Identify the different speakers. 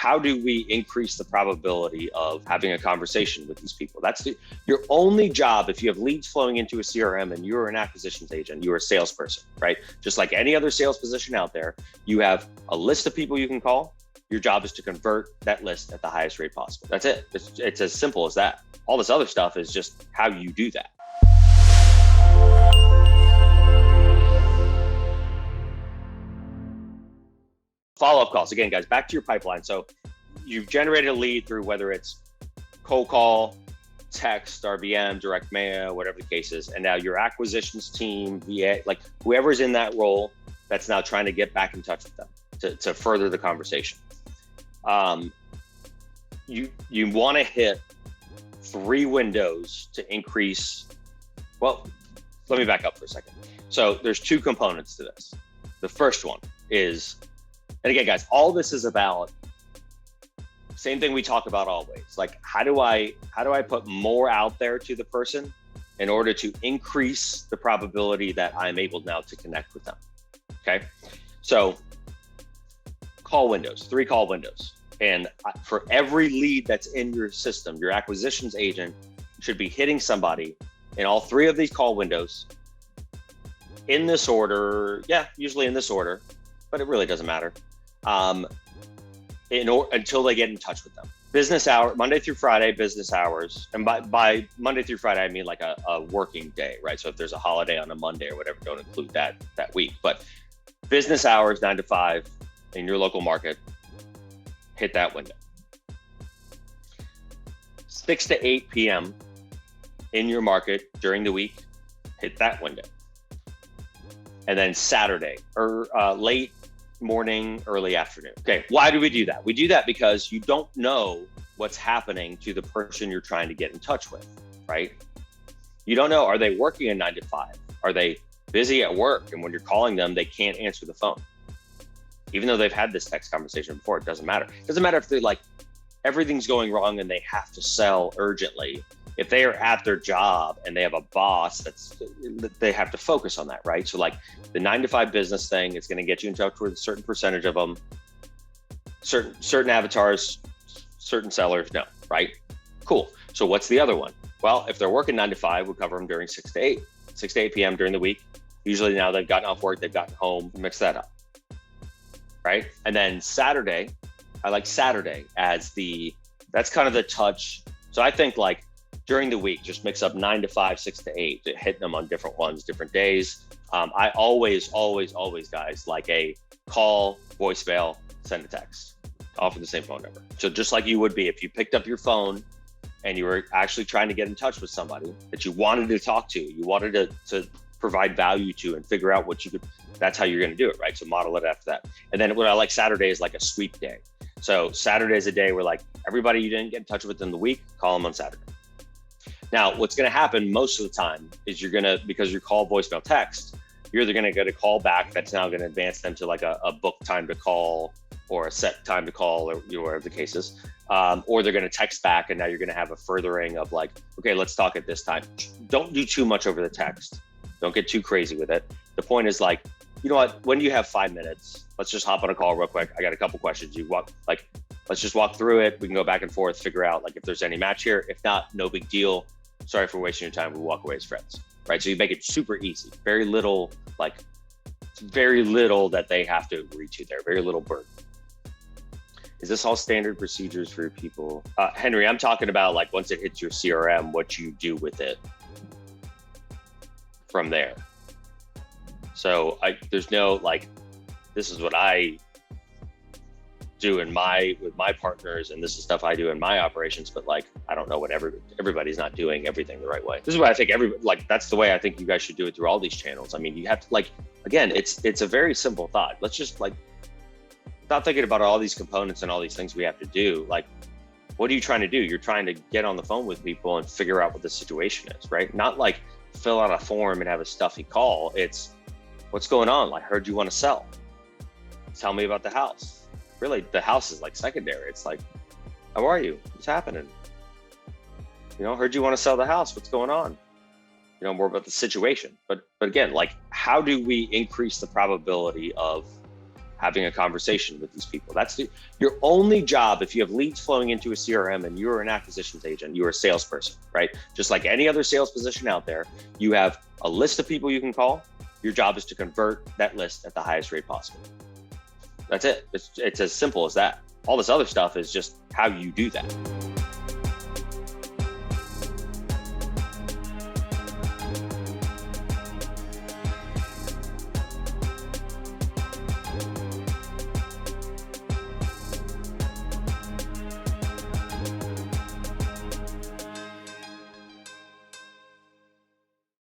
Speaker 1: how do we increase the probability of having a conversation with these people? Your only job. If you have leads flowing into a CRM and you're an acquisitions agent, you're a salesperson, right? Just like any other sales position out there, you have a list of people you can call. Your job is to convert that list at the highest rate possible. That's it. It's as simple as that. All this other stuff is just how you do that. Follow-up calls. Again, guys, back to your pipeline. So you've generated a lead through whether it's cold call, text, RBM, direct mail, whatever the case is. And now your acquisitions team, VA, like whoever's in that role, that's now trying to get back in touch with them to further the conversation. You want to hit 3 windows to increase. Well, let me back up for a second. So there's 2 components to this. The first one is, and again, guys, all this is about same thing we talk about always. Like, how do I put more out there to the person in order to increase the probability that I'm able now to connect with them? Okay, so call windows, 3 call windows, and for every lead that's in your system, your acquisitions agent should be hitting somebody in all 3 of these call windows in this order. Yeah, usually in this order, but it really doesn't matter. Until they get in touch with them. Business hour, Monday through Friday, business hours. And by Monday through Friday, I mean like a working day, right? So if there's a holiday on a Monday or whatever, don't include that week. But business hours, 9 to 5 in your local market, hit that window. 6 to 8 p.m. in your market during the week, hit that window. And then Saturday or late morning, early afternoon. Okay, why do we do that? We do that because you don't know what's happening to the person you're trying to get in touch with, right? You don't know, are they working a 9 to 5? Are they busy at work? And when you're calling them, they can't answer the phone. Even though they've had this text conversation before, it doesn't matter. It doesn't matter if they're like, everything's going wrong and they have to sell urgently. If they are at their job and they have a boss they have to focus on that, right? So like the 9 to 5 business thing is going to get you in touch with a certain percentage of them, certain avatars, certain sellers, no, right? Cool. So what's the other one? Well, if they're working 9 to 5, we'll cover them during 6 to 8 p.m. during the week. Usually now they've gotten off work, they've gotten home, mix that up, right? And then Saturday, I like Saturday as that's kind of the touch. So I think like, during the week, just mix up 9 to 5, 6 to 8, hitting them on different ones, different days. I always, guys, like a call, voicemail, send a text, all from the same phone number. So just like you would be if you picked up your phone and you were actually trying to get in touch with somebody that you wanted to talk to, you wanted to provide value to and figure out what you could, that's how you're going to do it, right? So model it after that. And then what I like Saturday is like a sweep day. So Saturday is a day where like everybody you didn't get in touch with in the week, call them on Saturday. Now, what's going to happen most of the time is because you call, voicemail, text, you're either going to get a call back that's now going to advance them to like a book time to call or a set time to call or whatever the case is. Or they're going to text back and now you're going to have a furthering of like, okay, let's talk at this time. Don't do too much over the text. Don't get too crazy with it. The point is like, you know what, when do you have 5 minutes? Let's just hop on a call real quick. I got a couple questions. Let's just walk through it. We can go back and forth, figure out like if there's any match here. If not, no big deal. Sorry for wasting your time. We walk away as friends, right? So you make it super easy. Very little that they have to agree to there. Very little burden. Is this all standard procedures for your people? Henry, I'm talking about like once it hits your CRM, what you do with it from there. So there's no like, this is what I do with my partners, and this is stuff I do in my operations, but like I don't know what everybody's not doing everything the right way. This is why I think that's the way I think you guys should do it through all these channels. I mean, you have to like, again, it's a very simple thought. Let's just like stop thinking about all these components and all these things we have to do. Like, what are you trying to do? You're trying to get on the phone with people and figure out what the situation is, right? Not like fill out a form and have a stuffy call. It's what's going on? Like, heard you want to sell. Tell me about the house. Really, the house is like secondary. It's like, how are you? What's happening? Heard you want to sell the house. What's going on? More about the situation. But again, like, how do we increase the probability of having a conversation with these people. That's your only job. If you have leads flowing into a CRM and you're an acquisitions agent, you're a salesperson, right? Just like any other sales position out there, you have a list of people you can call. Your job is to convert that list at the highest rate possible. That's it. It's as simple as that. All this other stuff is just how you do that.